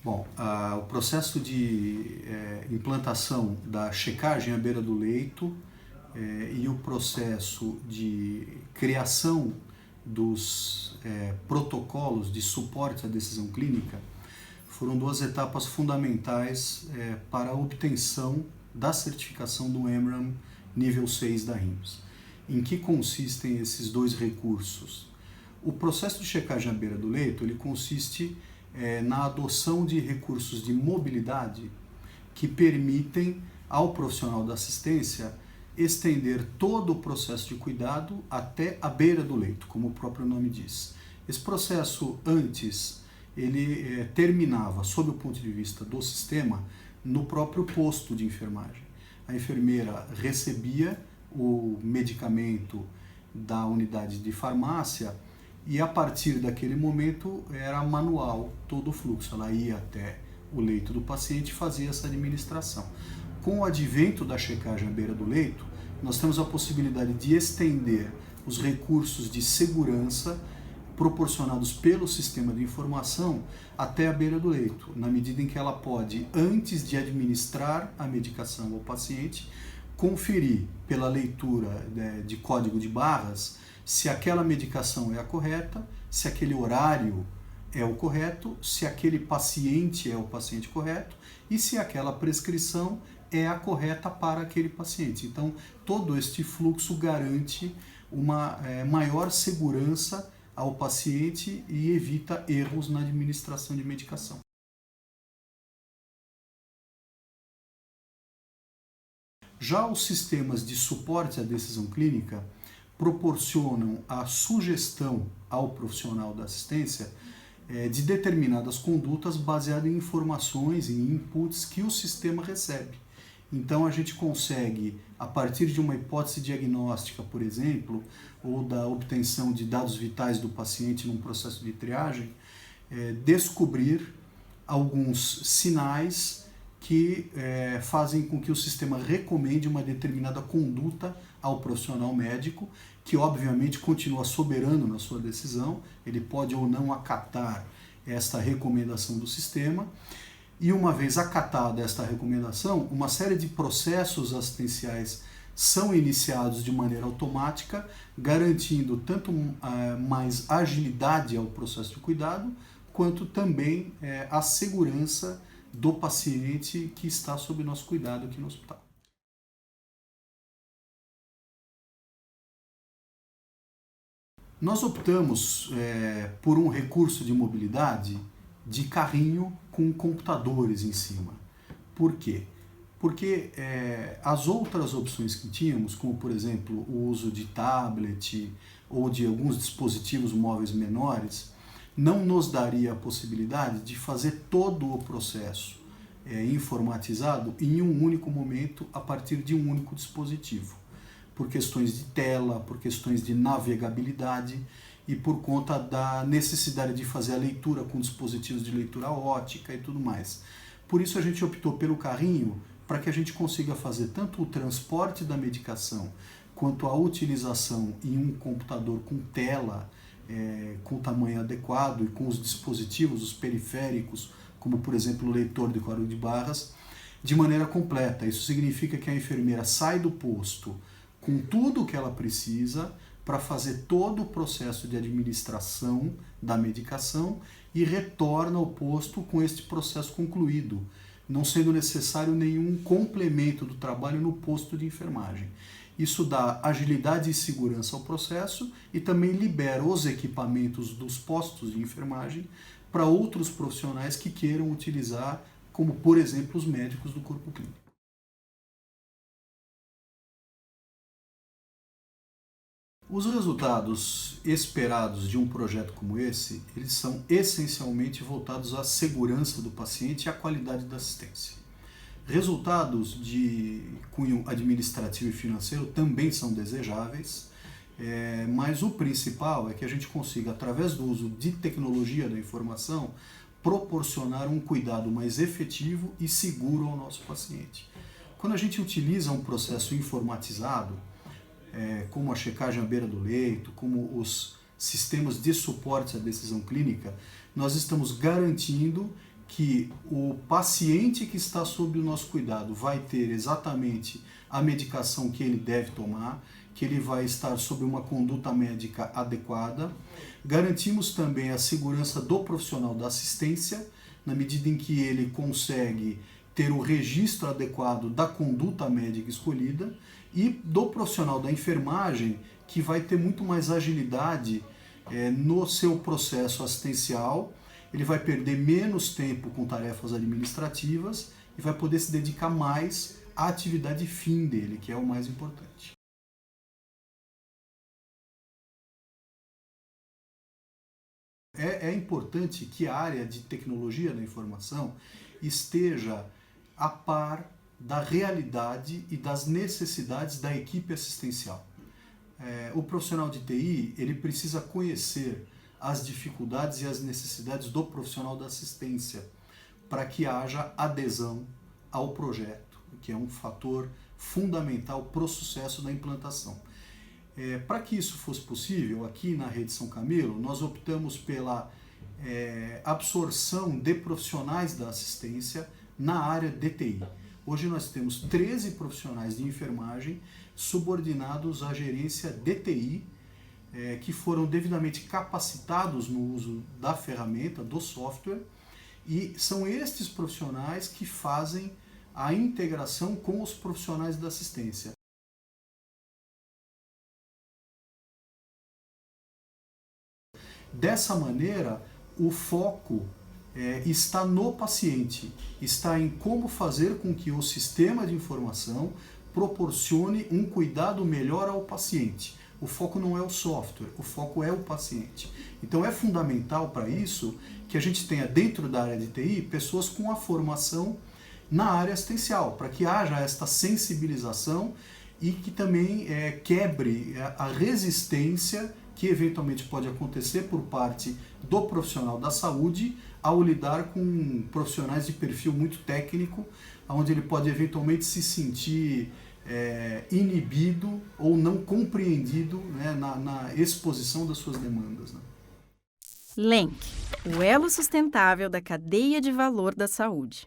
Bom, o processo de implantação da checagem à beira do leito e o processo de criação dos protocolos de suporte à decisão clínica foram duas etapas fundamentais para a obtenção da certificação do EMRAM nível 6 da RIMS. Em que consistem esses dois recursos? O processo de checagem à beira do leito ele consiste na adoção de recursos de mobilidade que permitem ao profissional da assistência estender todo o processo de cuidado até a beira do leito, como o próprio nome diz. Esse processo antes ele terminava, sob o ponto de vista do sistema, no próprio posto de enfermagem. A enfermeira recebia o medicamento da unidade de farmácia e a partir daquele momento era manual todo o fluxo. Ela ia até o leito do paciente e fazia essa administração. Com o advento da checagem à beira do leito, nós temos a possibilidade de estender os recursos de segurança proporcionados pelo sistema de informação até a beira do leito, na medida em que ela pode, antes de administrar a medicação ao paciente, conferir pela leitura de código de barras se aquela medicação é a correta, se aquele horário é o correto, se aquele paciente é o paciente correto e se aquela prescrição é a correta para aquele paciente. Então, todo este fluxo garante uma maior segurança ao paciente e evita erros na administração de medicação. Já os sistemas de suporte à decisão clínica proporcionam a sugestão ao profissional da assistência de determinadas condutas baseadas em informações, em inputs que o sistema recebe. Então a gente consegue, a partir de uma hipótese diagnóstica, por exemplo, ou da obtenção de dados vitais do paciente num processo de triagem, descobrir alguns sinais que fazem com que o sistema recomende uma determinada conduta ao profissional médico, que obviamente continua soberano na sua decisão, ele pode ou não acatar esta recomendação do sistema, e uma vez acatada esta recomendação, uma série de processos assistenciais são iniciados de maneira automática, garantindo tanto mais agilidade ao processo de cuidado, quanto também a segurança do paciente que está sob nosso cuidado aqui no hospital. Nós optamos por um recurso de mobilidade de carrinho com computadores em cima. Por quê? Porque as outras opções que tínhamos, como por exemplo o uso de tablet ou de alguns dispositivos móveis menores, não nos daria a possibilidade de fazer todo o processo informatizado em um único momento a partir de um único dispositivo, por questões de tela, por questões de navegabilidade e por conta da necessidade de fazer a leitura com dispositivos de leitura óptica e tudo mais. Por isso a gente optou pelo carrinho para que a gente consiga fazer tanto o transporte da medicação quanto a utilização em um computador com tela, com tamanho adequado e com os dispositivos, os periféricos, como por exemplo o leitor de código de barras, de maneira completa. Isso significa que a enfermeira sai do posto com tudo o que ela precisa para fazer todo o processo de administração da medicação e retorna ao posto com este processo concluído, não sendo necessário nenhum complemento do trabalho no posto de enfermagem. Isso dá agilidade e segurança ao processo e também libera os equipamentos dos postos de enfermagem para outros profissionais que queiram utilizar, como por exemplo os médicos do corpo clínico. Os resultados esperados de um projeto como esse, eles são essencialmente voltados à segurança do paciente e à qualidade da assistência. Resultados de cunho administrativo e financeiro também são desejáveis, mas o principal é que a gente consiga, através do uso de tecnologia da informação, proporcionar um cuidado mais efetivo e seguro ao nosso paciente. Quando a gente utiliza um processo informatizado, como a checagem à beira do leito, como os sistemas de suporte à decisão clínica, nós estamos garantindo que o paciente que está sob o nosso cuidado vai ter exatamente a medicação que ele deve tomar, que ele vai estar sob uma conduta médica adequada. Garantimos também a segurança do profissional da assistência, na medida em que ele consegue ter o registro adequado da conduta médica escolhida, e do profissional da enfermagem, que vai ter muito mais agilidade no seu processo assistencial. Ele vai perder menos tempo com tarefas administrativas e vai poder se dedicar mais à atividade fim dele, que é o mais importante. É importante que a área de tecnologia da informação esteja a par da realidade e das necessidades da equipe assistencial. O profissional de TI, ele precisa conhecer as dificuldades e as necessidades do profissional da assistência para que haja adesão ao projeto, que é um fator fundamental para o sucesso da implantação. Para que isso fosse possível, aqui na Rede São Camilo, nós optamos pela absorção de profissionais da assistência na área de TI. Hoje nós temos 13 profissionais de enfermagem subordinados à gerência de TI, que foram devidamente capacitados no uso da ferramenta, do software, e são estes profissionais que fazem a integração com os profissionais da assistência. Dessa maneira, o foco está no paciente, está em como fazer com que o sistema de informação proporcione um cuidado melhor ao paciente. O foco não é o software, o foco é o paciente. Então é fundamental para isso que a gente tenha dentro da área de TI pessoas com a formação na área assistencial, para que haja esta sensibilização e que também quebre a resistência que eventualmente pode acontecer por parte do profissional da saúde ao lidar com profissionais de perfil muito técnico, onde ele pode eventualmente se sentir inibido ou não compreendido, né, na exposição das suas demandas. Né? LENC, o elo sustentável da cadeia de valor da saúde.